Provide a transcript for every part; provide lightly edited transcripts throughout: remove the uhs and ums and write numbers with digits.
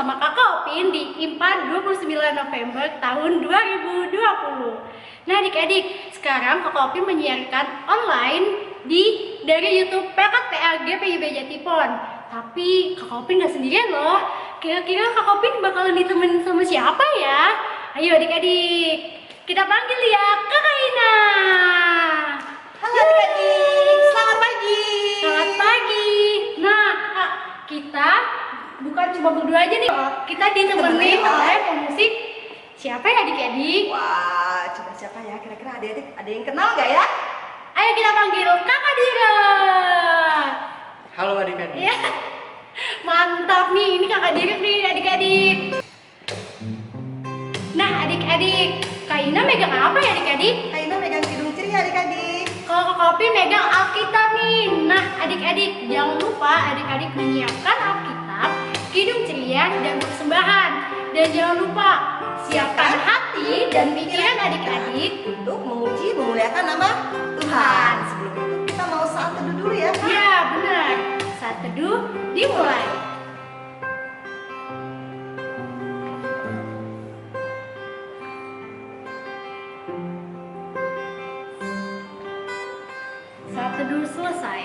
bersama Kakak Opin di IMPA 29 November tahun 2020. Nah adik-adik, sekarang Kakak Opin menyiarkan online dari YouTube PKTRG PIB Jatipon. Tapi Kakak Opin gak sendirian loh. Kira-kira Kakak Opin bakalan ditemenin sama siapa ya? Ayo adik-adik, kita panggil ya Kakak Ina. Halo adik-adik, selamat pagi. Selamat pagi. Nah, Kak, kita bukan cuma berdua aja nih. Kita ditemenin oleh pemusik. Siapa ya adik-adik? Wah, coba siapa ya? Kira-kira adik-adik ada yang kenal nggak ya? Ayo kita panggil Kakak Dira. Halo adik-adik. Ya, mantap nih. Ini Kakak Dira nih adik-adik. Nah adik-adik, Kak Ina megang apa ya adik-adik? Kak Ina megang Kidung Ciri adik-adik. Kalau Kakak Opin megang Alkitab nih. Nah adik-adik, jangan lupa adik-adik menyiapkan Alkitab, Kidung Ceria, dan persembahan. Dan jangan lupa siapkan hati dan pikiran adik-adik Untuk memuji, memuliakan nama Tuhan. Sebelum itu kita mau saat teduh dulu ya, Kak. Ya benar, saat teduh dimulai. Saat teduh selesai.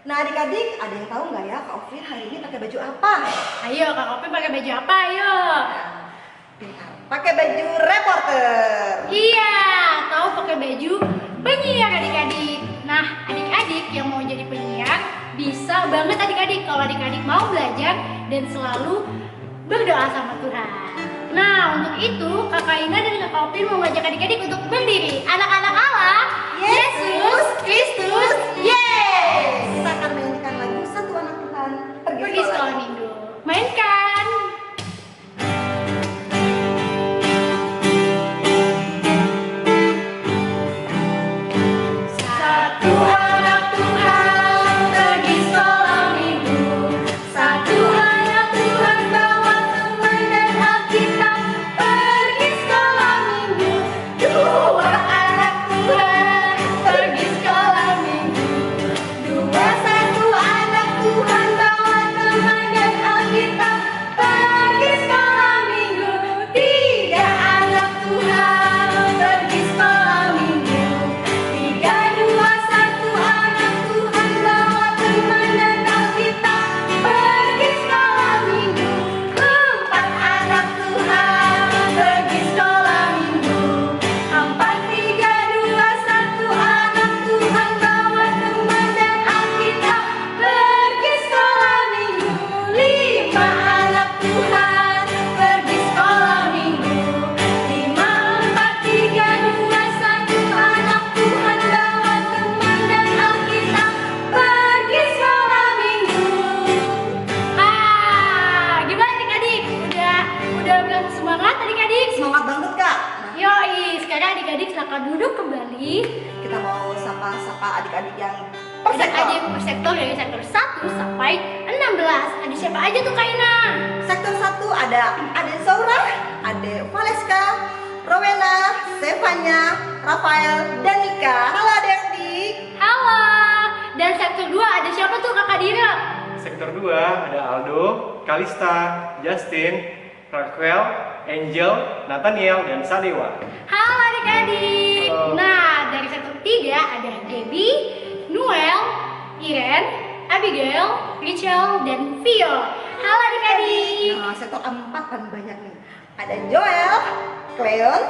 Nah adik-adik, ada yang tahu nggak ya Kak Ovin hari ini pakai baju apa? Ayo Kak Opin pakai baju apa? Ayo. Benar, pakai baju reporter. Iya, tahu pakai baju penyiar adik-adik. Nah, adik-adik yang mau jadi penyiar bisa banget adik-adik kalau adik-adik mau belajar dan selalu berdoa sama Tuhan. Nah, untuk itu Kakak Ina dan Kakak Opin mau ngajak adik-adik untuk berdiri. Anak-anak Allah, Yesus Kristus, yes! Kita akan mainkan lagu Satu Anak Tuhan Pergi sekolah minggu. Mainkan. Satu anak Tuhan pergi sekolah minggu. Satu anak Tuhan bawa teman dan Alkitab pergi sekolah minggu. Dua anak Tuhan pergi sekolah minggu. Satu anak Tuhan bawa teman dan Alkitab pergi sekolah minggu. Tiga anak Tuhan pergi sekolah minggu. Tiga, dua, satu anak Tuhan bawa teman dan Alkitab pergi sekolah minggu. Empat anak Tuhan pergi sekolah minggu. Empat, tiga, dua, satu anak Tuhan bawa teman dan Alkitab pergi sekolah minggu. Lima anak Tuhan pergi sekolah minggu. Lima, empat, tiga, dua, satu anak Tuhan bawa teman dan Alkitab pergi sekolah minggu. Gimana adik-adik? Udah berasa semangat adik-adik? Semangat banget Kak. Nah, Yoi, sekarang adik-adik silakan duduk kembali. kita mau sapa-sapa adik-adik yang Adik-adik persektor. per sektor dari sektor 1 sampai 16. Ada siapa aja tuh Kak Ina? Sektor 1 ada Ade Saura, Ade Valeska, Rowena, Stefania, Rafael, dan Nika. Halo adik-adik. Halo. Dan sektor 2 ada siapa tuh Kakak Dira? Sektor 2 ada Aldo, Kalista, Justin, Raquel, Angel, Nathaniel, dan Sadewa. Halo adik-adik. Halo. Nah, dari sektor 3 ada Debbie, Noel, Iren, Abigail, Rachel, dan Vio. Halo adik-adik. Nah, sektor 4 paling banyak nih. Ada Joel, Cleon,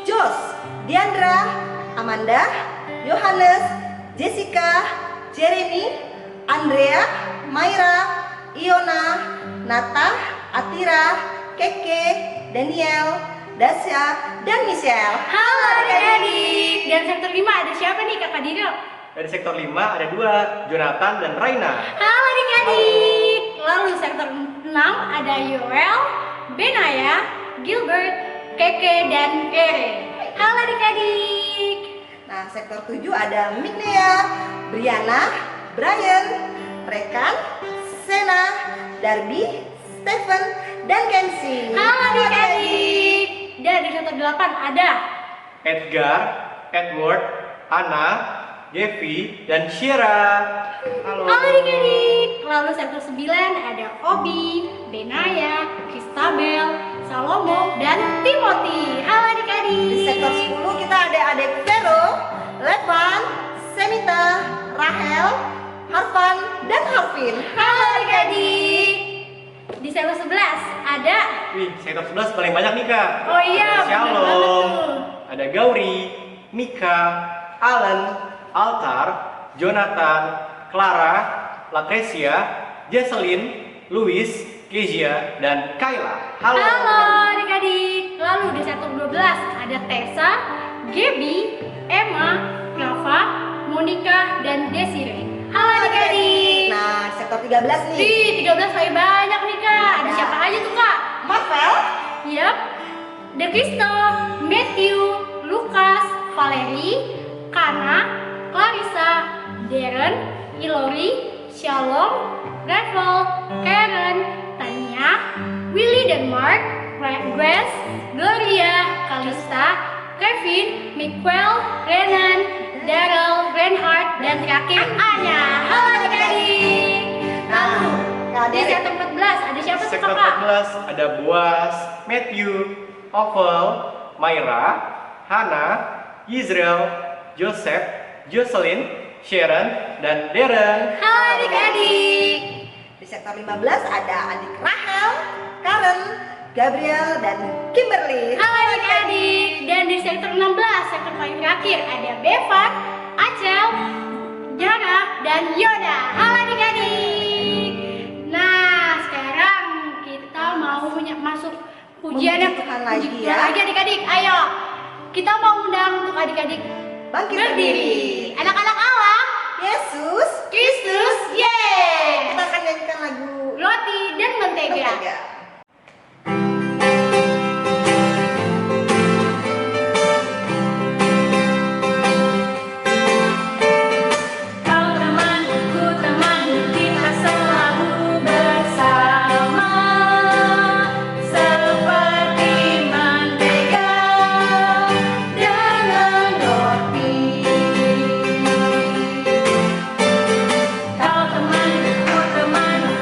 Jos, Diandra, Amanda, Yohanes, Jessica, Jeremy, Andrea, Maira, Iona, Nata, Atira, Keke, Daniel, Dasya, dan Michelle. Halo adik-adik. Dan sektor 5 ada siapa nih Kakak Dira? Dari sektor 5 ada 2, Jonathan dan Raina. Halo adik-adik. Lalu sektor 6 ada Yoel, Benaya, Gilbert, Keke, dan Ere. Halo adik-adik. Nah, sektor 7 ada Mignea, Briana, Brian, Rekan, Sena, Darby, Stephen, dan Kenzie. Halo adik-adik. Dan di sektor 8 ada Edgar, Edward, Anna, Gevi, dan Shira. Halo. Halo adik-adik. Lalu sektor 9 ada Obi, Salomo, dan Timothy. Halo Di adik-adik. sektor 10 kita ada adik Vero, Levan, Semita, Rahel, Harvan, dan Harvin. Halo adik-adik. Di sektor 11 ada. Wih, sektor 11 paling banyak nih Kak. Oh iya, Ada bener banget Shalom, tuh. ada Gauri, Mika, Alan, Altar, Jonathan, Clara, Latresia, Jesselyn, Louis, Kezia, dan Kayla. Halo. Halo adik-adik. Lalu di sektor 12 ada Tessa, Gaby, Emma, Rafa, Monica, dan Desiree. Halo adik-adik. Nah, sektor 13 nih. Di 13 paling banyak nih Kak. Ada Ada. siapa aja tuh Kak? Marvel, Yap, De Cristo, Matthew, Lukas, Valerie, Kana, Clarissa, Darren, Ilori, Shalom, Revel, Karen, Tania, Willy dan Mark, Grace, Gloria, Kalista, Kevin, Miguel, Renan, Daryl, Reinhardt, dan terakhir Anya. Halo adik-adik. Lalu di adik. sektor 14 ada siapa tuh Sektor Kakak? 14 ada Boaz, Matthew, Oval, Myra, Hannah, Israel, Joseph, Jocelyn, Sharon, dan Darren. Halo adik-adik. Di sektor 15 ada adik Rahel, Karen, Gabriel, dan Kimberly. Halo adik-adik. Dan di sektor 16, sektor paling terakhir ada Bevan, Acel, Jara, dan Yoda. Halo adik-adik. Nah, sekarang kita mau masuk pujian yang Memuji Tuhan lagi puji ya. Tuhan lagi adik-adik. Ayo, kita mau undang untuk adik-adik Bangkit berdiri. Anak-anak Allah, Yesus, Kristus, yeay. kita akan nyanyikan lagu Roti dan mentega. Mentega. Kau temanku, kita selalu bersama, seperti mentega dengan roti. Kau temanku,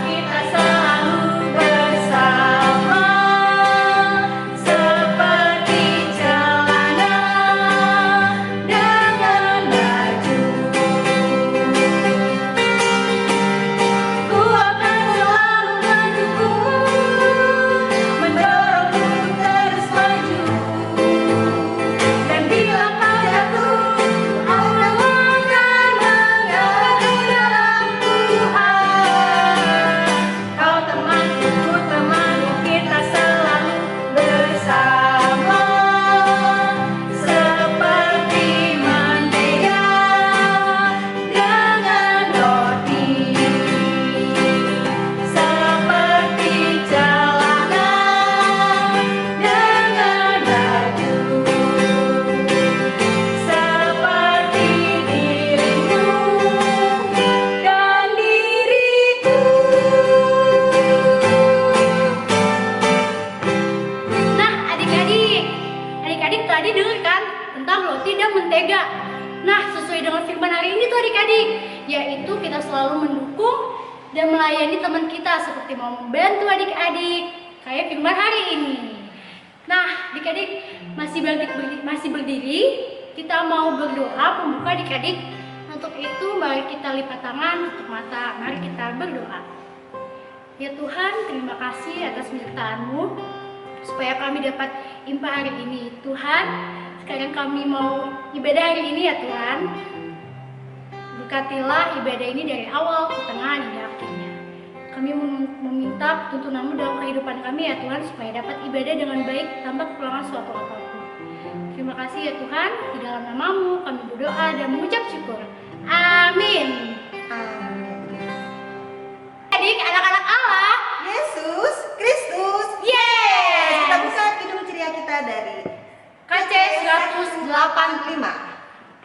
kita selalu bersama, seperti celana dengan baju. Ku akan selalu mendukung, mendorongku terus maju. Dan bila kau jatuh, Allah akan mengangkatku dalam Tuhan. Kau temanku, kita selalu bersama, seperti mentega dengan roti, seperti celana dengan baju, seperti dirimu dan diriku. Nah, adik-adik tadi dengar kan tentang roti dan mentega. Nah, sesuai dengan firman hari ini tuh adik-adik, yaitu kita selalu mendukung dan melayani teman kita seperti mau membantu adik-adik kayak firman hari ini. Nah, adik-adik masih berdiri, kita mau berdoa membuka adik-adik. Untuk itu mari kita lipat tangan, tutup mata, mari kita berdoa. Ya Tuhan, terima kasih atas menyertaan-Mu supaya kami dapat impact hari ini. Tuhan, sekarang kami mau ibadah hari ini ya Tuhan. Berkatilah ibadah ini dari awal ke tengah hingga akhirnya. Kami meminta tuntunan-Mu dalam kehidupan kami ya Tuhan, supaya dapat ibadah dengan baik tanpa kekurangan suatu apapun. Terima kasih ya Tuhan, di dalam nama-Mu kami berdoa dan mengucap syukur. Amin. Adik, anak-anak Allah, Yesus, Kristus, yeay! kita buka kidung ceria kita dari KC 185.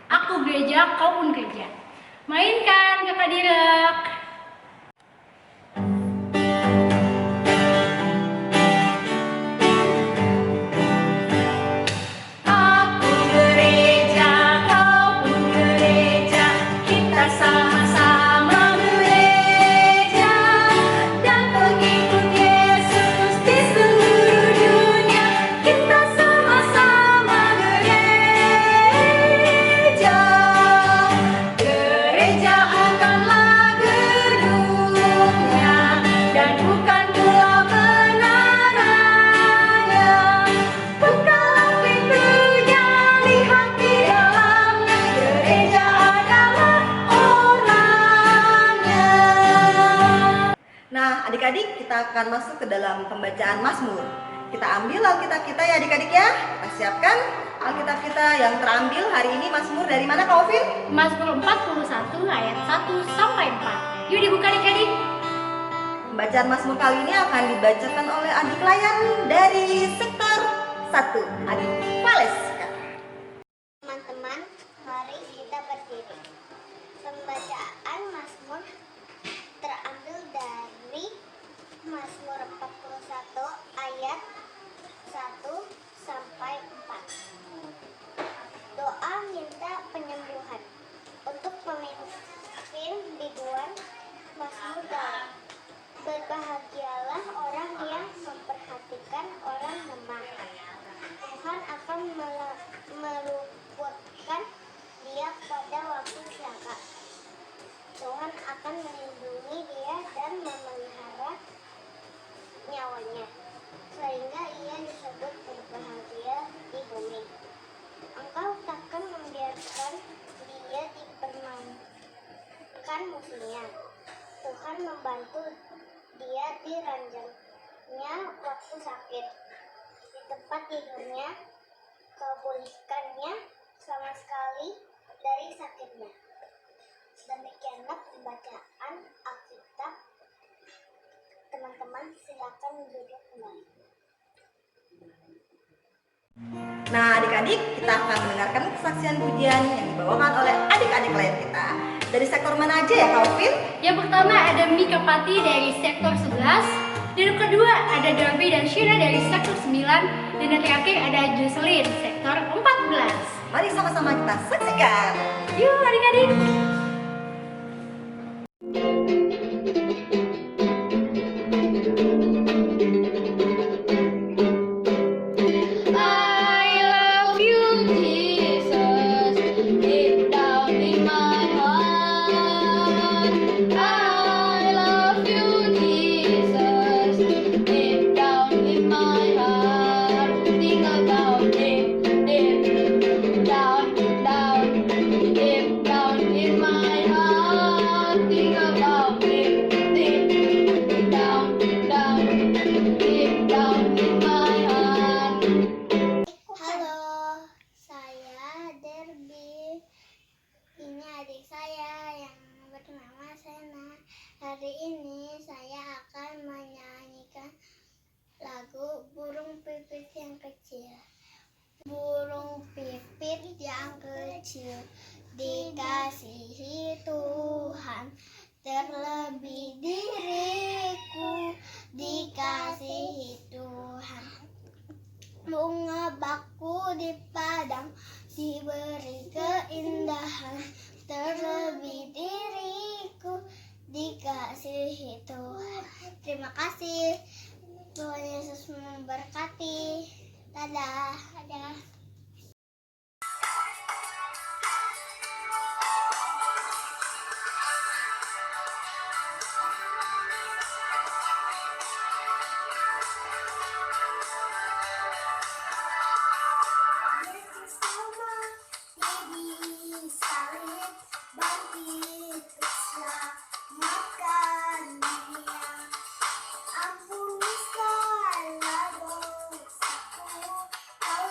Aku gereja, kau pun gereja. Mainkan Kakak Direk. Aku gereja, kau pun gereja. Kita sama-sama gereja dan pengikut Yesus di seluruh dunia. akan masuk ke dalam pembacaan Mazmur. Kita ambil Alkitab kita ya adik-adik ya. Kita siapkan Alkitab kita yang terambil hari ini. Mazmur dari mana Kak Ovin? Mazmur 41 ayat 1 sampai 4. Yuk dibuka adik-adik. Bacaan Mazmur kali ini akan dibacakan oleh adik Layan dari sektor 1, adik Valeska. Teman-teman, mari kita berdiri. Pembacaan Mazmur terambil dari Mazmur 41 ayat 1 sampai 4. Doa minta penyembuhan untuk pemimpin biduan Mazmur dalam. Berbahagialah orang yang memperhatikan orang lemah. Tuhan akan meluputkan dia pada waktu celaka. Tuhan akan melindungi dia dan memelihara nyawanya, sehingga ia disebut berbahagia di bumi. Engkau takkan membiarkan dia dipermainkan musuhnya. Tuhan membantu dia di ranjangnya waktu sakit. Di tempat tidurnya, kau pulihkannya sama sekali dari sakitnya. Demikianlah pembacaan Alkitab. Teman-teman silakan duduk kembali. Nah adik-adik, kita akan mendengarkan kesaksian pujian yang dibawakan oleh adik-adik lain kita. Dari sektor mana aja ya Kak Ovin? Yang pertama ada Mika Pati dari sektor 11. Dan yang kedua ada Darby dan Shira dari sektor 9. Dan yang terakhir ada Jocelyn sektor 14. Mari sama-sama kita saksikan. Yuk adik-adik. Hari ini saya akan menyanyikan lagu Burung Pipit yang Kecil. Burung pipit yang kecil dikasihi Tuhan, terlebih diriku dikasihi Tuhan. Bunga bakku di padang diberi keindahan, terlebih diriku dikasihi Tuhan. Terima kasih. Tuhan Yesus memberkati. Dadah. Dadah. Ampuni segala dosaku, kau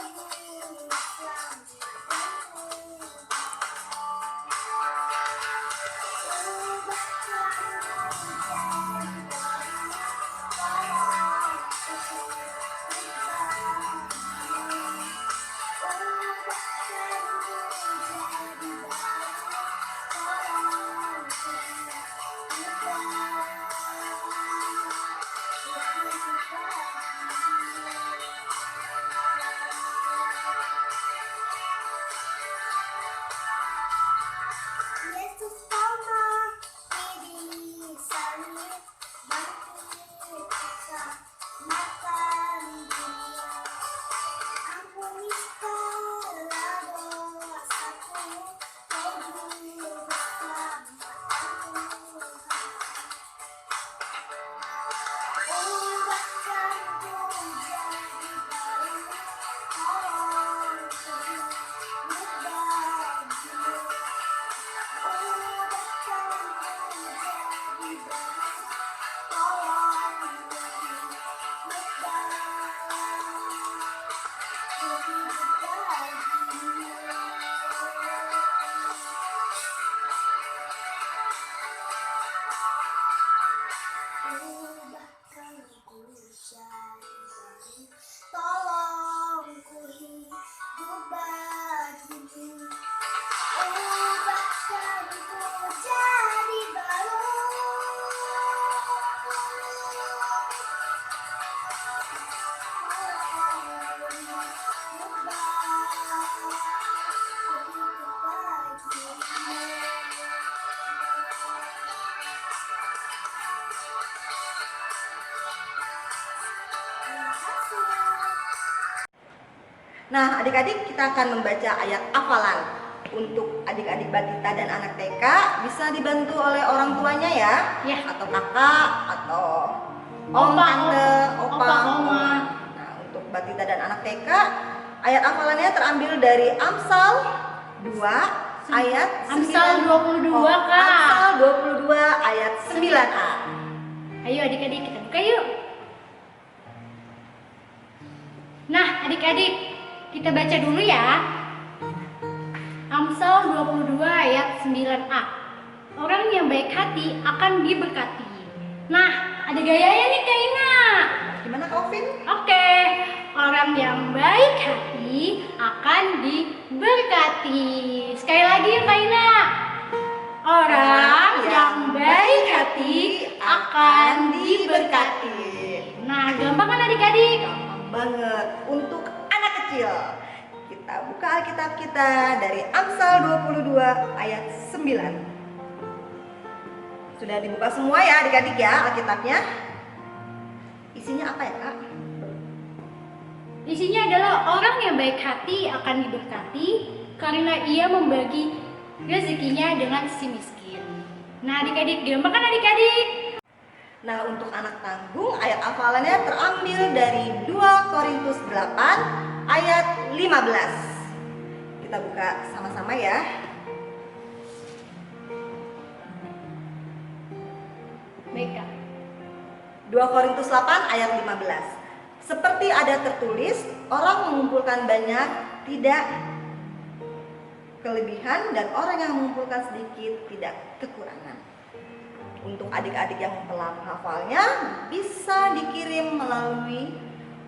Nah, adik-adik kita akan membaca ayat hafalan. Untuk adik-adik Batita dan anak TK bisa dibantu oleh orang tuanya ya, Ya. atau kakak, atau om, Opa, tante, opa, oma. Nah, untuk Batita dan anak TK, ayat hafalannya terambil dari Amsal 2 ayat Amsal 22, Kak. Amsal 22 ayat 9a. Ayo adik-adik kita buka yuk. Nah, adik-adik kita baca dulu ya. Amsal 22 ayat 9a. Orang yang baik hati akan diberkati. Nah, ada gayanya nih Kak Ina. Gimana Kak Ovin? Oke, orang yang baik hati akan diberkati. Sekali lagi ya Kak Ina. Orang yang baik hati akan diberkati. Nah, gampang kan adik-adik? Gampang banget untuk anak kecil. Kita buka Alkitab kita dari Amsal 22 ayat 9. Sudah dibuka semua ya adik-adik ya Alkitabnya. Isinya apa ya Kak? Isinya adalah orang yang baik hati akan diberkati karena ia membagi rezekinya dengan si miskin. Nah adik-adik, gampang kan adik-adik? Nah, untuk anak tanggung, ayat hafalannya terambil dari 2 Korintus 8 ayat 15. Kita buka sama-sama ya. Baik Kak. 2 Korintus 8 ayat 15. Seperti ada tertulis, orang mengumpulkan banyak tidak kelebihan dan orang yang mengumpulkan sedikit tidak kekurangan. Untuk adik-adik yang telah menghafalnya bisa dikirim melalui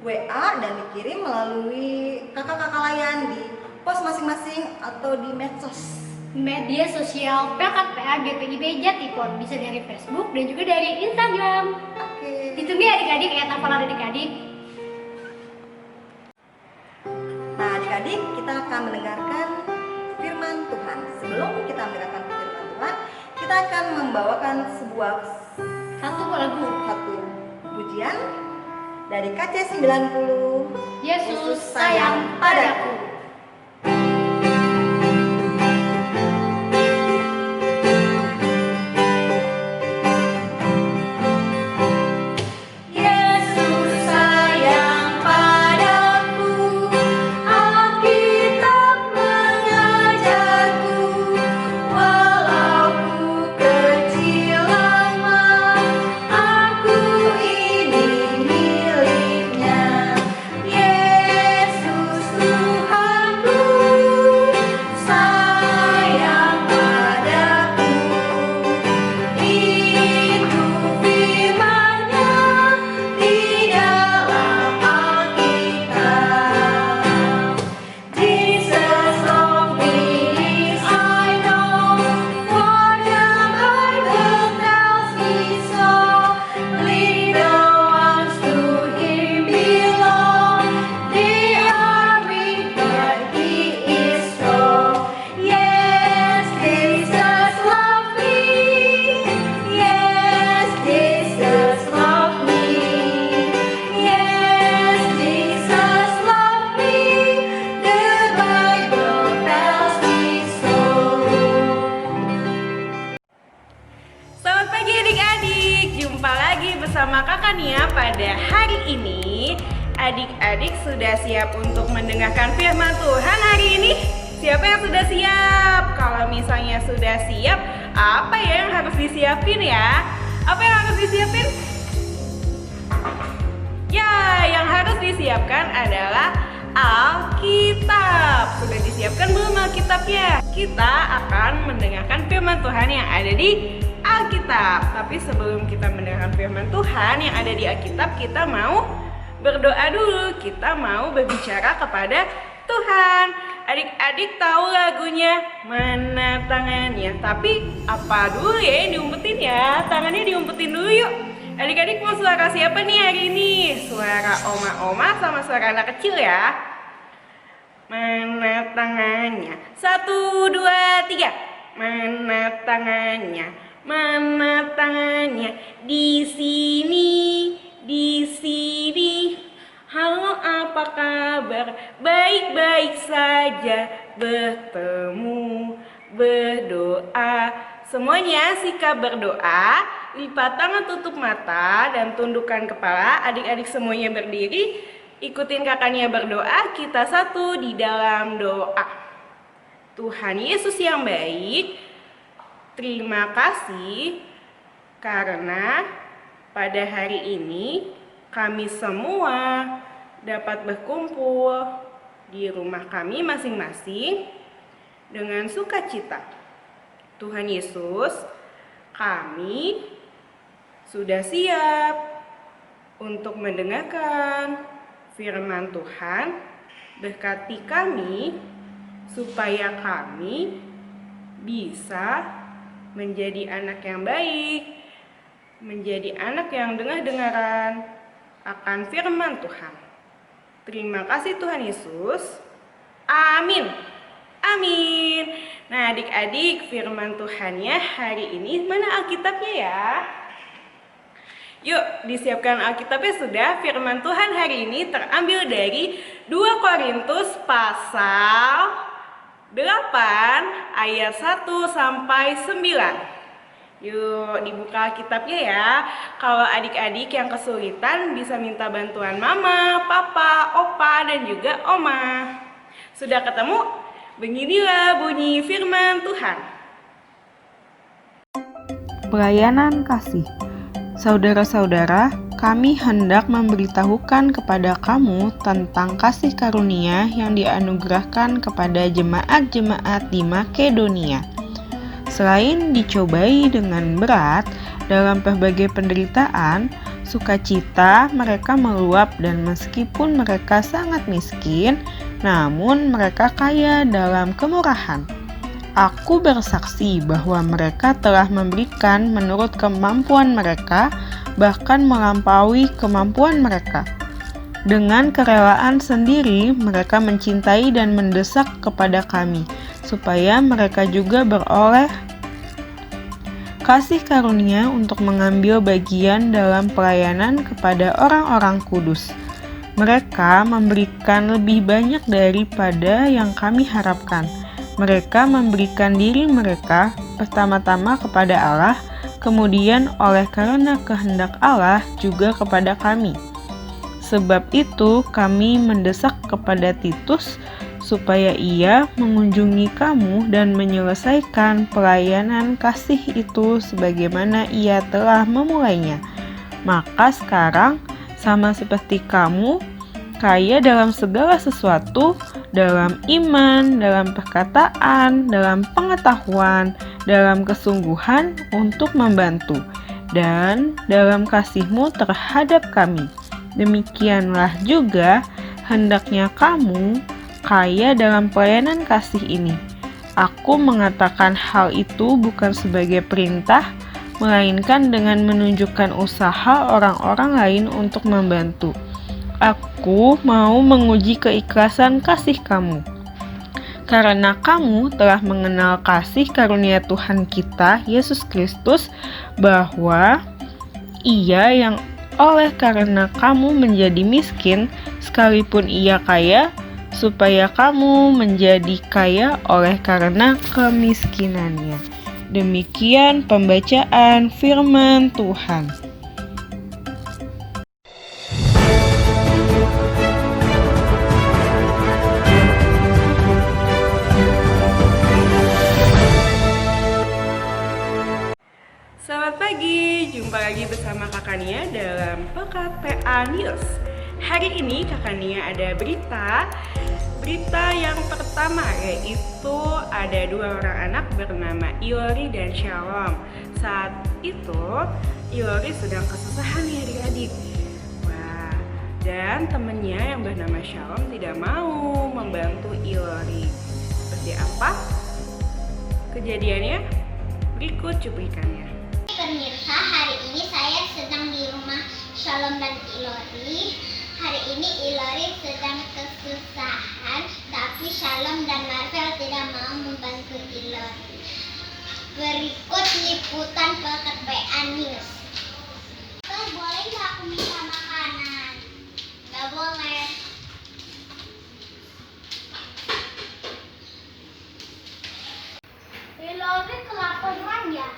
WA dan dikirim melalui kakak-kakak layan di pos masing-masing atau di medsos. Media sosial PKPA GPIB Jatipon bisa dari Facebook dan juga dari Instagram. Oke. Ditunggu ya adik-adik, ayat hafalan adik-adik. Nah, adik-adik kita akan mendengarkan firman Tuhan. Sebelum kita mendengarkan firman Tuhan, kita akan membawakan Satu lagu. satu pujian dari KC 90. Yesus sayang padaku. Yesus sayang padaku, Alkitab mengajarku, walau ku kecil lemah, aku ini miliknya. Yesus Tuhanku sayang padaku, itu firman-Nya di dalam Alkitab. Jesus loved me, I know, for the Bible tells me so. Little ones to Him belong, they are weak but He is strong. Yes, Jesus loved me. Yes, Jesus loved me. Yes, Jesus loved me. The Bible tells me so. Selamat pagi adik-adik, jumpa lagi bersama Kakak Nia pada hari ini. Adik-adik sudah siap untuk mendengarkan firman Tuhan hari ini? Siapa yang sudah siap? Kalau misalnya sudah siap, apa ya yang harus disiapin ya? Apa yang harus disiapin? Ya, yang harus disiapkan adalah Alkitab. Sudah disiapkan belum Alkitabnya? Kita akan mendengarkan firman Tuhan yang ada di Alkitab. Tapi sebelum kita mendengarkan firman Tuhan yang ada di Alkitab, kita mau berdoa dulu. Kita mau berbicara kepada Tuhan. Adik-adik tahu lagunya Mana Tangannya? Tapi apa dulu ya yang diumpetin ya? Tangannya diumpetin dulu yuk. Adik-adik mau suara siapa nih hari ini? Suara oma-oma sama suara anak kecil ya. Mana tangannya? 1, 2, 3. Mana tangannya? Mana tangannya? Di sini, di sini. Halo, apa kabar? Baik, Semuanya sikap berdoa, lipat tangan tutup mata dan tundukkan kepala. Adik-adik semuanya berdiri, ikutin kakaknya berdoa, kita satu di dalam doa. Tuhan Yesus yang baik, terima kasih karena pada hari ini kami semua dapat berkumpul di rumah kami masing-masing dengan sukacita. Tuhan Yesus, kami sudah siap untuk mendengarkan firman Tuhan. Berkati kami supaya kami bisa menjadi anak yang baik, menjadi anak yang dengar-dengaran akan firman Tuhan. Terima kasih Tuhan Yesus. Amin. Amin. Nah, adik-adik, firman Tuhannya hari ini mana Alkitabnya ya? Yuk, disiapkan Alkitabnya sudah. Firman Tuhan hari ini terambil dari 2 Korintus pasal 8 ayat 1 sampai 9. Yuk, dibuka Alkitabnya ya. Kalau adik-adik yang kesulitan bisa minta bantuan mama, papa, opa, dan juga oma. Sudah ketemu? Beginilah bunyi firman Tuhan. Pelayanan kasih. Saudara-saudara, kami hendak memberitahukan kepada kamu tentang kasih karunia yang dianugerahkan kepada jemaat-jemaat di Makedonia. Selain dicobai dengan berat dalam berbagai penderitaan, sukacita mereka meluap dan meskipun mereka sangat miskin, namun mereka kaya dalam kemurahan. Aku bersaksi bahwa mereka telah memberikan menurut kemampuan mereka, bahkan melampaui kemampuan mereka. Dengan kerelaan sendiri, mereka mencintai dan mendesak kepada kami, supaya mereka juga beroleh kasih karunia untuk mengambil bagian dalam pelayanan kepada orang-orang kudus. Mereka memberikan lebih banyak daripada yang kami harapkan. Mereka memberikan diri mereka pertama-tama kepada Allah, kemudian oleh karena kehendak Allah juga kepada kami. Sebab itu kami mendesak kepada Titus supaya ia mengunjungi kamu dan menyelesaikan pelayanan kasih itu sebagaimana ia telah memulainya. Maka sekarang sama seperti kamu, kaya dalam segala sesuatu, dalam iman, dalam perkataan, dalam pengetahuan, dalam kesungguhan untuk membantu, dan dalam kasihmu terhadap kami. Demikianlah juga hendaknya kamu kaya dalam pelayanan kasih ini. Aku mengatakan hal itu bukan sebagai perintah, melainkan dengan menunjukkan usaha orang-orang lain untuk membantu. Aku mau menguji keikhlasan kasih kamu. Karena kamu telah mengenal kasih karunia Tuhan kita, Yesus Kristus, bahwa Ia yang oleh karena kamu menjadi miskin, sekalipun Ia kaya, supaya kamu menjadi kaya oleh karena kemiskinannya. Demikian pembacaan firman Tuhan. Selamat pagi, jumpa lagi bersama Kakak Nia dalam Pekat PA News. Hari ini Kakak Nia ada berita yang pertama, yaitu ada 2 orang anak bernama Ilori dan Shalom. Saat itu Ilori sedang kesusahan ya adik-adik. Wah, dan temennya yang bernama Shalom tidak mau membantu Ilori. Seperti apa kejadiannya? Berikut cuplikannya. Pemirsa, hari ini saya sedang di rumah Shalom dan Ilori. Hari ini Ilori sedang kesusahan, tapi Shalom dan Marvel tidak mau membantu Ilori. Berikut liputan Pekat PA News. Boleh nggak aku minta makanan? Nggak boleh. Ilori kelaparan ya?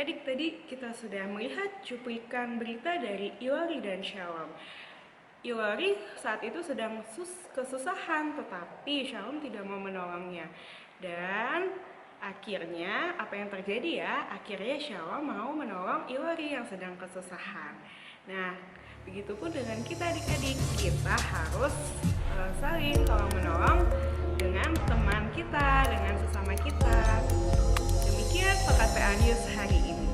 adik-adik, tadi kita sudah melihat cuplikan berita dari Ilori dan Shalom. Ilori saat itu sedang kesusahan, tetapi Shalom tidak mau menolongnya. Dan akhirnya apa yang terjadi ya? Akhirnya Shalom mau menolong Ilori yang sedang kesusahan. Nah, begitupun dengan kita adik-adik, kita harus saling tolong-menolong dengan teman kita, dengan sesama kita. Demikian Pekan PA News hari ini.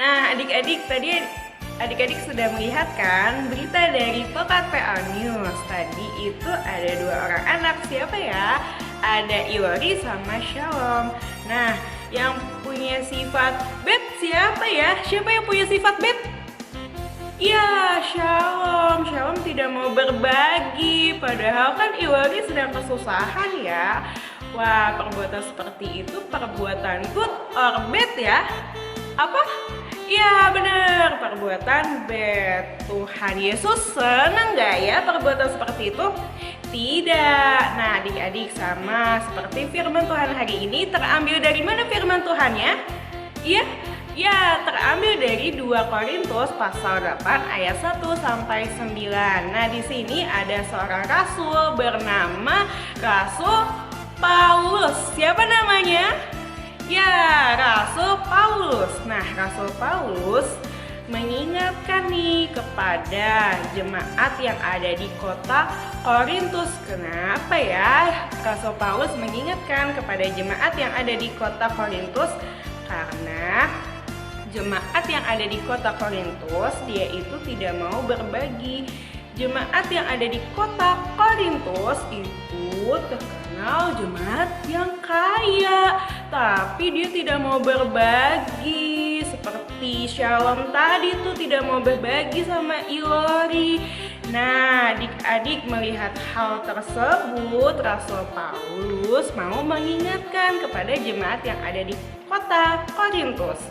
Nah, adik-adik, tadi adik-adik sudah melihat kan berita dari Pekan PA News. Tadi itu ada 2 orang anak, siapa ya? Ada Ilori sama Shalom. Nah, yang punya sifat bad siapa ya? Siapa yang punya sifat bad? Ya, Shalom. Shalom tidak mau berbagi, padahal kan Ilori sedang kesusahan ya. Wah, perbuatan seperti itu perbuatan good or bad ya? Apa? Ya benar, perbuatan bad. Tuhan Yesus senang gak ya perbuatan seperti itu? Tidak. Nah adik-adik, sama seperti firman Tuhan hari ini, terambil dari mana firman Tuhannya? Ya terambil dari 2 Korintus pasal 8 ayat 1 sampai 9. Nah di sini ada seorang rasul bernama Rasul Paulus. Siapa namanya? Ya, Rasul Paulus. Nah, Rasul Paulus mengingatkan nih kepada jemaat yang ada di kota Korintus. Kenapa ya Rasul Paulus mengingatkan kepada jemaat yang ada di kota Korintus? Karena jemaat yang ada di kota Korintus, dia itu tidak mau berbagi. Jemaat yang ada di kota Korintus itu terkenal jemaat yang kaya, tapi dia tidak mau berbagi. Seperti Shalom tadi tuh tidak mau berbagi sama Ilori. Nah, adik-adik melihat hal tersebut, Rasul Paulus mau mengingatkan kepada jemaat yang ada di kota Korintus.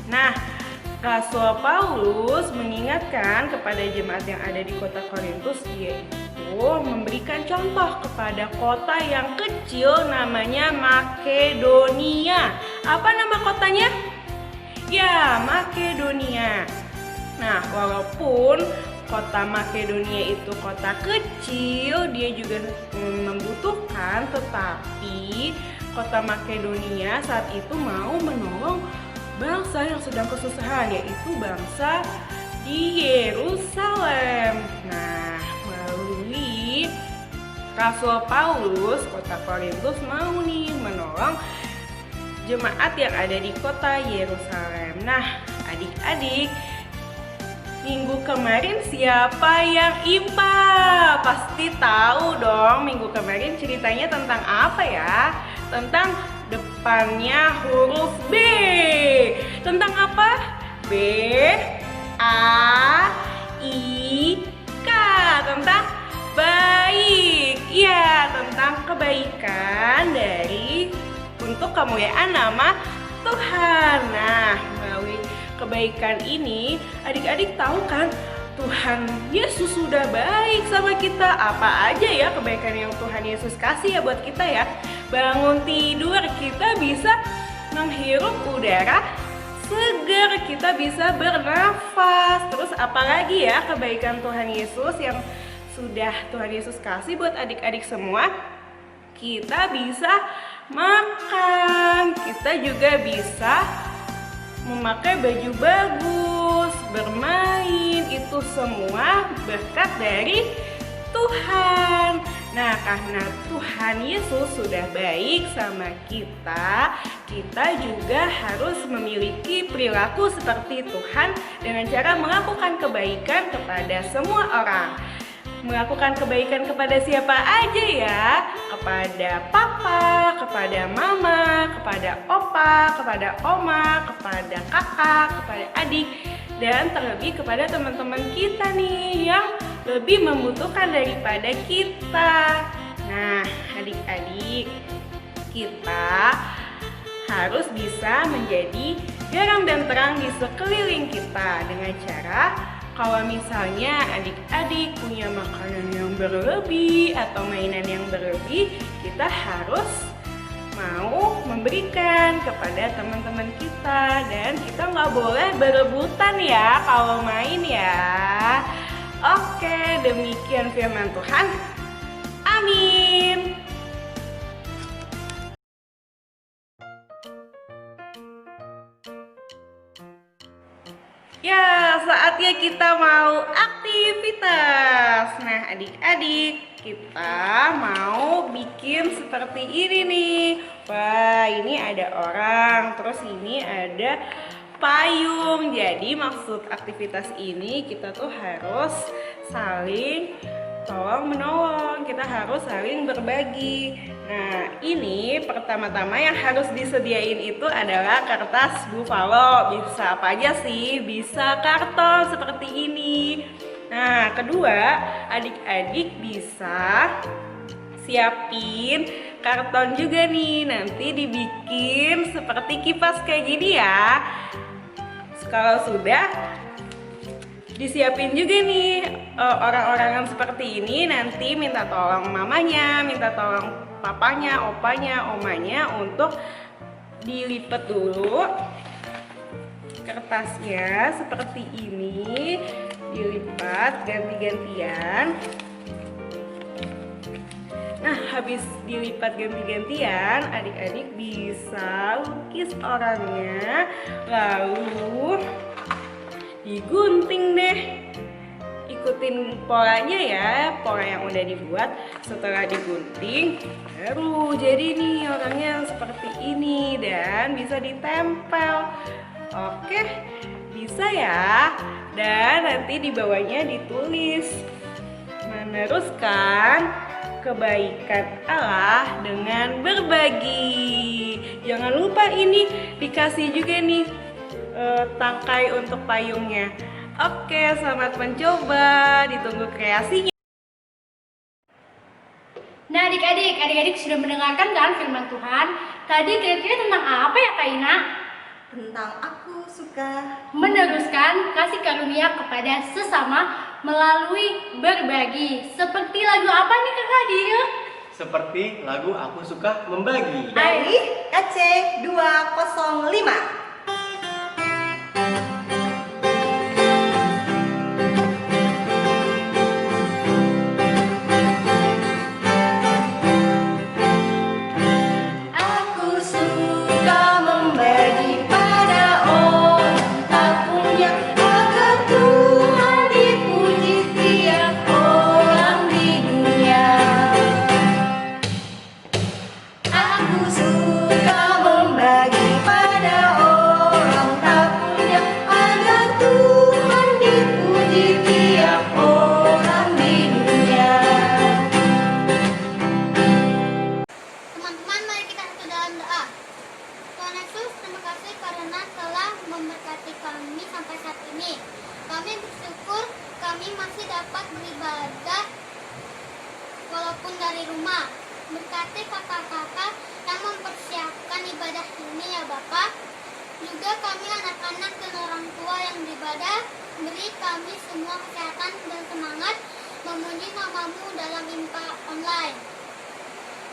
Nah, Rasul Paulus mengingatkan kepada jemaat yang ada di kota Korintus, yaitu memberikan contoh kepada kota yang kecil namanya Makedonia. Apa nama kotanya? Ya, Makedonia. Nah, walaupun kota Makedonia itu kota kecil, dia juga membutuhkan, tetapi kota Makedonia saat itu mau menolong bangsa yang sedang kesusahan, yaitu bangsa di Yerusalem. Nah, melalui Rasul Paulus, kota Korintus mau nih menolong jemaat yang ada di kota Yerusalem. Nah, adik-adik, minggu kemarin siapa yang IPA? Pasti tahu dong, minggu kemarin ceritanya tentang apa ya? Tentang depannya huruf B. Tentang apa? B, A, I, K. Tentang baik. Ya, tentang kebaikan dari untuk kemuliaan nama Tuhan. Nah, melalui kebaikan ini, adik-adik tahu kan Tuhan Yesus sudah baik sama kita. Apa aja ya kebaikan yang Tuhan Yesus kasih ya buat kita ya. Bangun tidur kita bisa menghirup udara segar, kita bisa bernafas. Terus apalagi ya kebaikan Tuhan Yesus yang sudah Tuhan Yesus kasih buat adik-adik semua? Kita bisa makan, kita juga bisa memakai baju bagus, bermain, itu semua berkat dari Tuhan. Nah, karena Tuhan Yesus sudah baik sama kita, kita juga harus memiliki perilaku seperti Tuhan dengan cara melakukan kebaikan kepada semua orang. Melakukan kebaikan kepada siapa aja ya? Kepada papa, kepada mama, kepada opa, kepada oma, kepada kakak, kepada adik, dan terlebih kepada teman-teman kita nih yang lebih membutuhkan daripada kita. Nah, adik-adik, kita harus bisa menjadi garang dan terang di sekeliling kita dengan cara kalau misalnya adik-adik punya makanan yang berlebih atau mainan yang berlebih, kita harus mau memberikan kepada teman-teman kita, dan kita nggak boleh berebutan ya kalau main ya. Oke, demikian firman Tuhan. Amin. Ya, saatnya kita mau aktivitas. Nah, adik-adik, kita mau bikin seperti ini nih. Wah, ini ada orang, terus ini ada payung. Jadi maksud aktivitas ini kita tuh harus saling tolong menolong, kita harus saling berbagi. Nah, ini pertama-tama yang harus disediain itu adalah kertas buffalo. Bisa apa aja sih? Bisa karton seperti ini. Nah, kedua, adik-adik bisa siapin karton juga nih. Nanti dibikin seperti kipas kayak gini ya. Kalau sudah disiapin juga nih orang-orang yang seperti ini, nanti minta tolong mamanya, minta tolong papanya, opanya, omanya untuk dilipat dulu kertasnya seperti ini, dilipat ganti-gantian. Nah, habis dilipat ganti-gantian, adik-adik bisa lukis orangnya, lalu digunting deh. Ikutin polanya ya, pola yang udah dibuat. Setelah digunting, baru jadi nih orangnya seperti ini dan bisa ditempel. Oke, bisa ya. Dan nanti di bawahnya ditulis meneruskan kebaikan Allah dengan berbagi. Jangan lupa ini dikasih juga nih tangkai untuk payungnya. Oke, selamat mencoba, ditunggu kreasinya. Nah adik-adik sudah mendengarkan kan firman Tuhan? Tadi kira-kira tentang apa ya Kak Ina? Tentang aku suka Meneruskan kasih karunia kepada sesama melalui berbagi. Seperti lagu apa nih Kakak Dio? Seperti lagu Aku Suka Membagi. dari KC 205. Aku suka membagi pada orang tak punya, agar Tuhan dipuji tiap orang di dunia. Aku suka membagi pada orang tak punya, agar Tuhan dipuji tiap orang di dunia. Teman-teman, mari kita satu dalam doa. Tuhan Yesus, terima kasih karena telah memberkati kami sampai saat ini. Kami bersyukur kami masih dapat beribadah walaupun dari rumah. Berkati kakak-kakak yang mempersiapkan ibadah ini ya Bapak. Juga kami anak-anak dan orang tua yang beribadah, beri kami semua kesehatan dan semangat memuji namamu dalam IMPA online.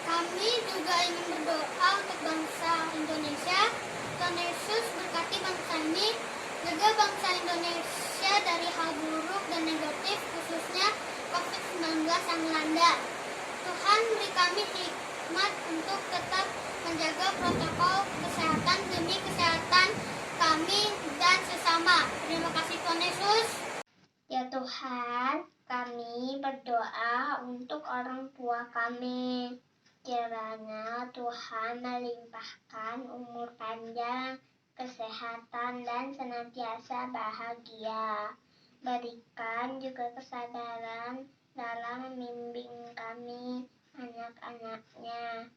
Kami juga ingin berdoa untuk bangsa Indonesia. Tuhan Yesus berkati bangsa ini, jaga bangsa Indonesia dari hal buruk dan negatif, khususnya COVID-19 yang melanda. Tuhan beri kami hikmat untuk tetap menjaga protokol kesehatan demi kesehatan kami dan sesama. Terima kasih Tuhan Yesus. Ya Tuhan, kami berdoa untuk orang tua kami. Kiranya Tuhan melimpahkan umur panjang, kesehatan, dan senantiasa bahagia. Berikan juga kesabaran dalam membimbing kami, anak-anaknya.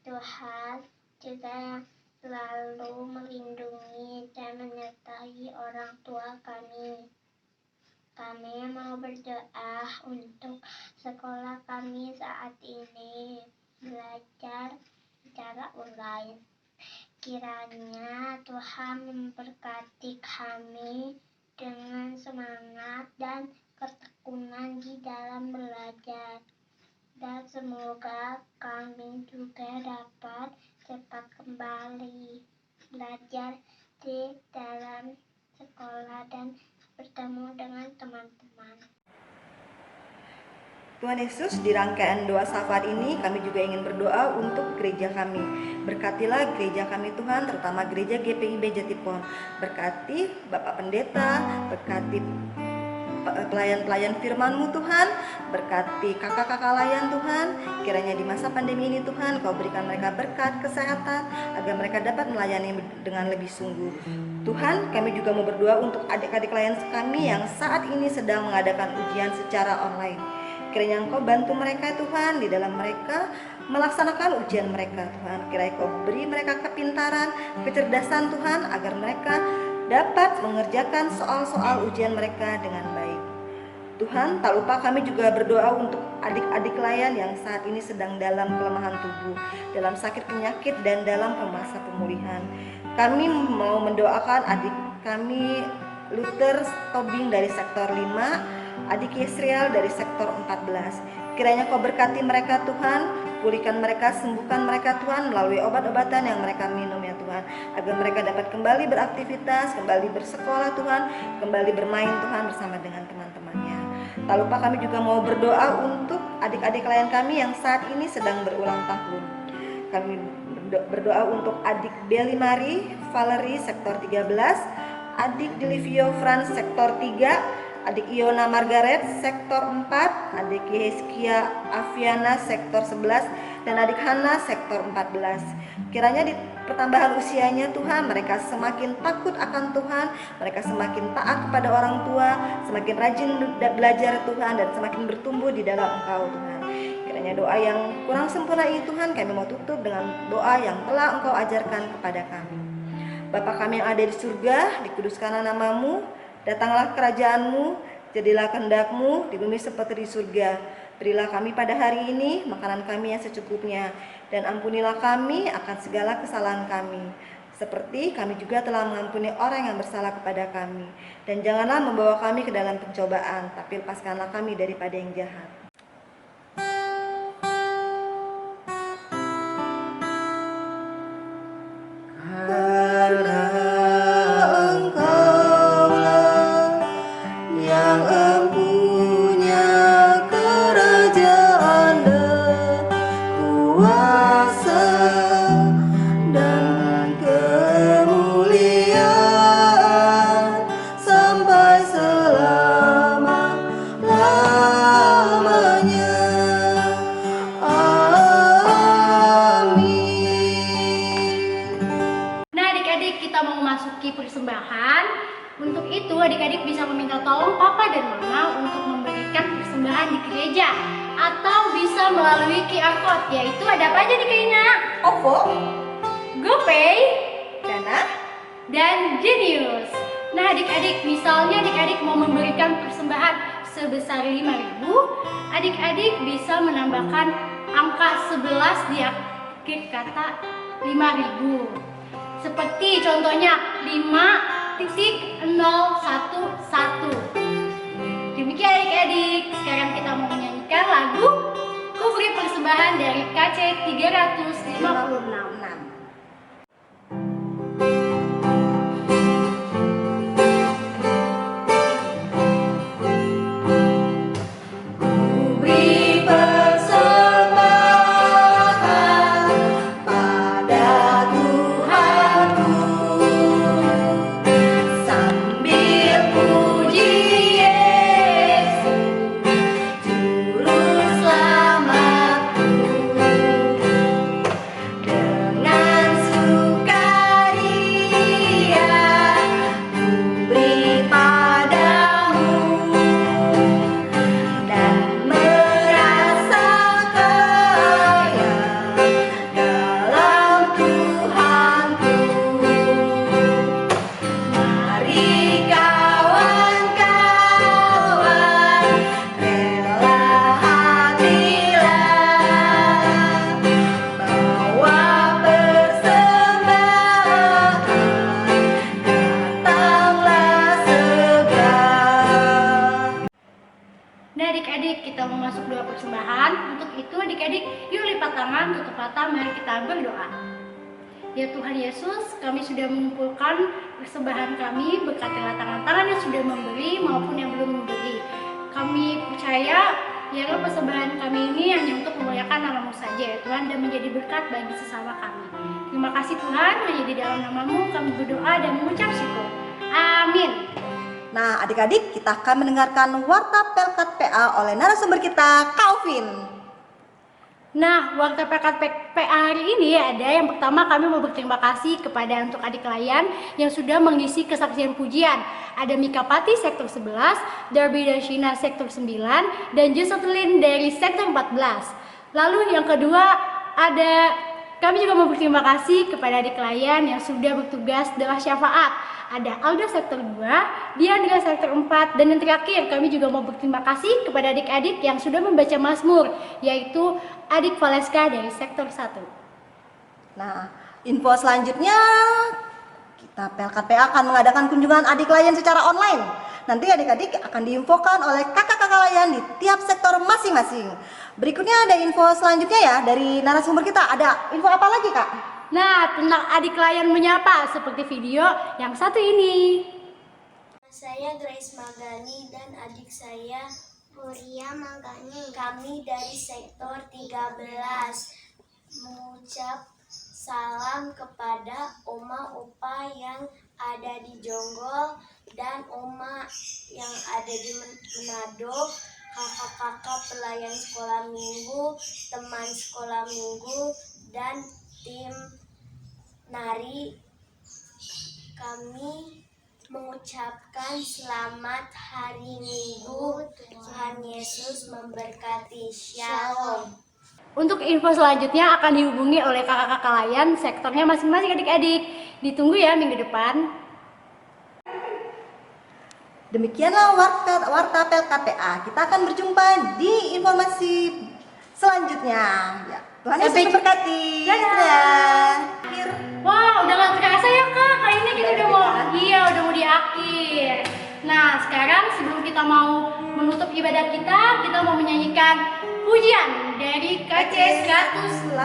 Tuhan juga selalu melindungi dan menyertai orang tua kami. Kami mau berdoa untuk sekolah kami saat ini belajar secara online. Kiranya Tuhan memberkati kami dengan semangat dan ketekunan di dalam belajar. Dan semoga kami juga dapat cepat kembali belajar di dalam sekolah dan bertemu dengan teman-teman. Tuhan Yesus, di rangkaian doa syafaat ini kami juga ingin berdoa untuk gereja kami. Berkatilah gereja kami Tuhan, terutama gereja GPIB Jatipon. Berkati Bapak Pendeta, berkati pelayan-pelayan firman-Mu Tuhan, berkati kakak-kakak layan Tuhan. Kiranya di masa pandemi ini Tuhan, Kau berikan mereka berkat kesehatan agar mereka dapat melayani dengan lebih sungguh. Tuhan, kami juga mau berdoa untuk adik-adik layan kami yang saat ini sedang mengadakan ujian secara online. Kiranya Engkau bantu mereka Tuhan di dalam mereka melaksanakan ujian mereka Tuhan. Kiranya Kau beri mereka kepintaran, kecerdasan Tuhan agar mereka dapat mengerjakan soal-soal ujian mereka dengan baik. Tuhan, tak lupa kami juga berdoa untuk adik-adik layan yang saat ini sedang dalam kelemahan tubuh, dalam sakit penyakit dan dalam masa pemulihan. Kami mau mendoakan adik kami Luther Tobing dari sektor 5, adik Yesriel dari sektor 14. Kiranya Kau berkati mereka Tuhan, pulihkan mereka, sembuhkan mereka Tuhan melalui obat-obatan yang mereka minum ya Tuhan, agar mereka dapat kembali beraktivitas, kembali bersekolah Tuhan, kembali bermain Tuhan bersama dengan teman-temannya. Tak lupa kami juga mau berdoa untuk adik-adik klien kami yang saat ini sedang berulang tahun. Kami berdoa untuk adik Belly Mari Valerie sektor 13, adik Delivio Franz sektor 3, adik Iona Margaret sektor 4, adik Yeskia Aviana sektor 11, dan adik Hana sektor 14. Kiranya di pertambahan usianya Tuhan, mereka semakin takut akan Tuhan, mereka semakin taat kepada orang tua, semakin rajin belajar Tuhan, dan semakin bertumbuh di dalam Engkau Tuhan. Kiranya doa yang kurang sempurna ini Tuhan, kami mau tutup dengan doa yang telah Engkau ajarkan kepada kami. Bapa kami yang ada di surga, dikuduskanlah nama-Mu, datanglah kerajaan-Mu, jadilah kehendak-Mu di bumi seperti di surga. Berilah kami pada hari ini makanan kami yang secukupnya, dan ampunilah kami akan segala kesalahan kami, seperti kami juga telah mengampuni orang yang bersalah kepada kami. Dan janganlah membawa kami ke dalam pencobaan, tapi lepaskanlah kami daripada yang jahat. Persembahan. Untuk itu adik-adik bisa meminta tolong papa dan mama untuk memberikan persembahan di gereja, atau bisa melalui QR code, yaitu ada apa aja nih Kaina? OVO, GoPay, Dana, dan Genius. Nah adik-adik, misalnya adik-adik mau memberikan persembahan sebesar 5.000, adik-adik bisa menambahkan angka 11 di akhir kata 5.000. Seperti contohnya 5.011. Demikian adik-adik, sekarang kita mau menyanyikan lagu Ku Beri Persembahan dari KC 356. Dengan persembahan. Untuk itu adik-adik, yuk lipat tangan, tutup mata, mari kita berdoa. Ya Tuhan Yesus, kami sudah mengumpulkan persembahan kami, berkatilah tangan-tangan yang sudah memberi maupun yang belum memberi. Kami percaya biarlah persembahan kami ini hanya untuk memuliakan nama-Mu saja ya Tuhan, dan menjadi berkat bagi sesama kami. Terima kasih Tuhan, hanya di dalam nama-Mu kami berdoa dan mengucap syukur. Amin. Nah, adik-adik, kita akan mendengarkan warta Pelkat PA oleh narasumber kita, Calvin. Nah, warta Pelkat PA hari ini ada yang pertama, kami mau berterima kasih kepada untuk adik klien yang sudah mengisi kesaksian pujian. Ada Mika Pati sektor 11, Darby Dashina sektor 9, dan Josephine dari sektor 14. Lalu yang kedua ada, kami juga mau berterima kasih kepada adik klien yang sudah bertugas dalam syafaat. Ada Alda sektor 2, Diandra sektor 4, dan yang terakhir kami juga mau berterima kasih kepada adik-adik yang sudah membaca Mazmur, yaitu adik Valeska dari sektor 1. Nah, info selanjutnya, kita Pelkat PA akan mengadakan kunjungan adik klien secara online. Nanti adik-adik akan diinfokan oleh kakak-kakak klien di tiap sektor masing-masing. Berikutnya ada info selanjutnya ya dari narasumber kita. Ada info apa lagi, Kak? Nah, tentang adik klien menyapa seperti video yang satu ini. Saya Grace Magani dan adik saya Puria Magani. Kami dari sektor 13 mengucap salam kepada oma opa yang ada di Jonggol dan oma yang ada di Manado, kakak-kakak pelayan sekolah minggu, teman sekolah minggu, dan tim nari. Kami mengucapkan selamat hari Minggu. Tuhan Yesus memberkati. Shalom. Untuk info selanjutnya akan dihubungi oleh kakak-kakak klien sektornya masing-masing adik-adik. Ditunggu ya minggu depan. Demikianlah warta Pelkat PA. Kita akan berjumpa di informasi selanjutnya. Ya, Tuhan Yesus memberkati. Dadah. Akhir. Wah, udah gak terasa ya kak, kali ini kita udah mau di akhir. Nah, sekarang sebelum kita mau menutup ibadah kita mau menyanyikan pujian dari KC 183.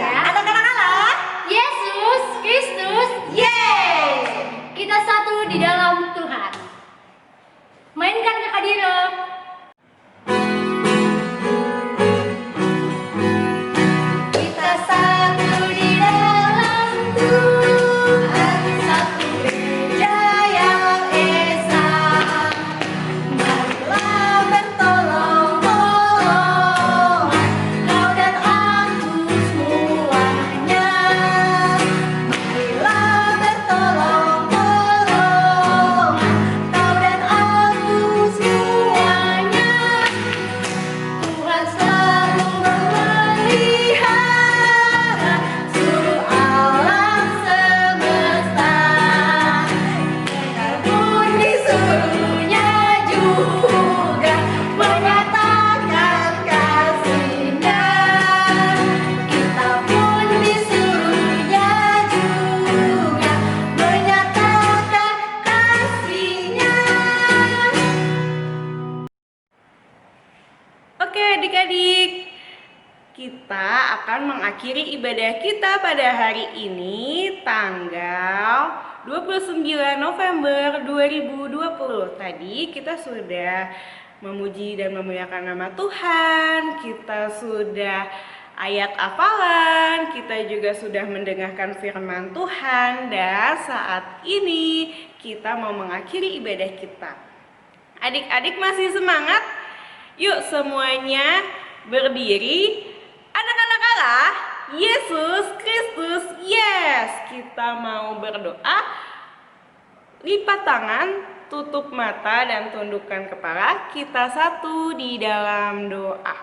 Anak-anak Allah, Yesus Kristus, yes. kita satu di dalam Tuhan. Mainkan kakak Diro. Kita satu di dalam Tuhan, satu gereja yang esa. Marilah bertolong-tolong, kau dan aku semuanya. Marilah bertolong-tolong, kau dan aku semuanya. Tuhan selalu memelihara seluruh alam semesta. Kita pun disuruhnya juga menyatakan kasih-Nya. Kita pun disuruhnya juga menyatakan kasih-Nya. Oke adik-adik, kita akan mengakhiri ibadah kita pada hari ini tanggal 29 November 2020. Tadi kita sudah memuji dan memuliakan nama Tuhan, kita sudah ayat hafalan, kita juga sudah mendengarkan firman Tuhan, dan saat ini kita mau mengakhiri ibadah kita. Adik-adik masih semangat? Yuk semuanya berdiri. Anak-anak Allah, Yesus Kristus, yes. Kita mau berdoa. Lipat tangan, tutup mata dan tundukkan kepala. Kita satu di dalam doa.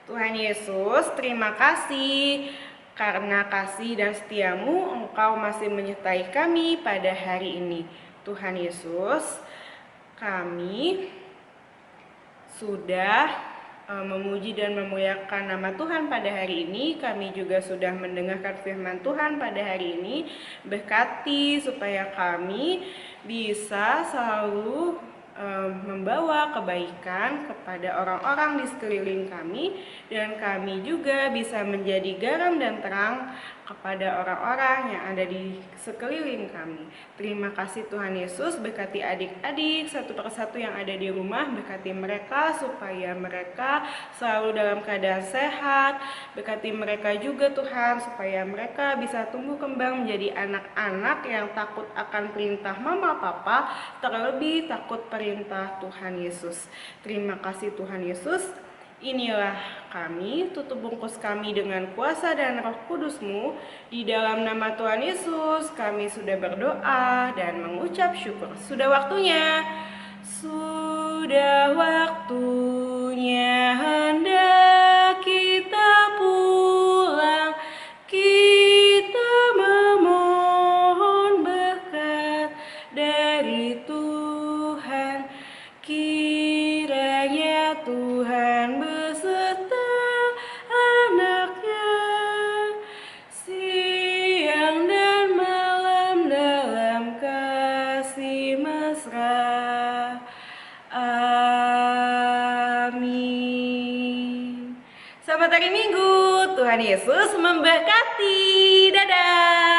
Tuhan Yesus, terima kasih karena kasih dan setiamu Engkau masih menyertai kami pada hari ini. Tuhan Yesus, kami sudah memuji dan memuliakan nama Tuhan pada hari ini. Kami juga sudah mendengarkan firman Tuhan pada hari ini. Berkati supaya kami bisa selalu membawa kebaikan kepada orang-orang di sekeliling kami, dan kami juga bisa menjadi garam dan terang kepada orang-orang yang ada di sekeliling kami. Terima kasih Tuhan Yesus, berkati adik-adik satu persatu yang ada di rumah, berkati mereka supaya mereka selalu dalam keadaan sehat, berkati mereka juga Tuhan supaya mereka bisa tumbuh kembang menjadi anak-anak yang takut akan perintah mama papa, terlebih takut perintah Tuhan Yesus. Terima kasih Tuhan Yesus. Inilah kami, tutup bungkus kami dengan kuasa dan roh kudus-Mu. Di dalam nama Tuhan Yesus, kami sudah berdoa dan mengucap syukur. Sudah waktunya. Sudah waktunya hendak kita pulang. Kita memohon berkat dari Tuhan. Kiranya Tuhan beserta anaknya siang dan malam dalam kasih mesra. Amin. Selamat hari Minggu. Tuhan Yesus memberkati. Dadah.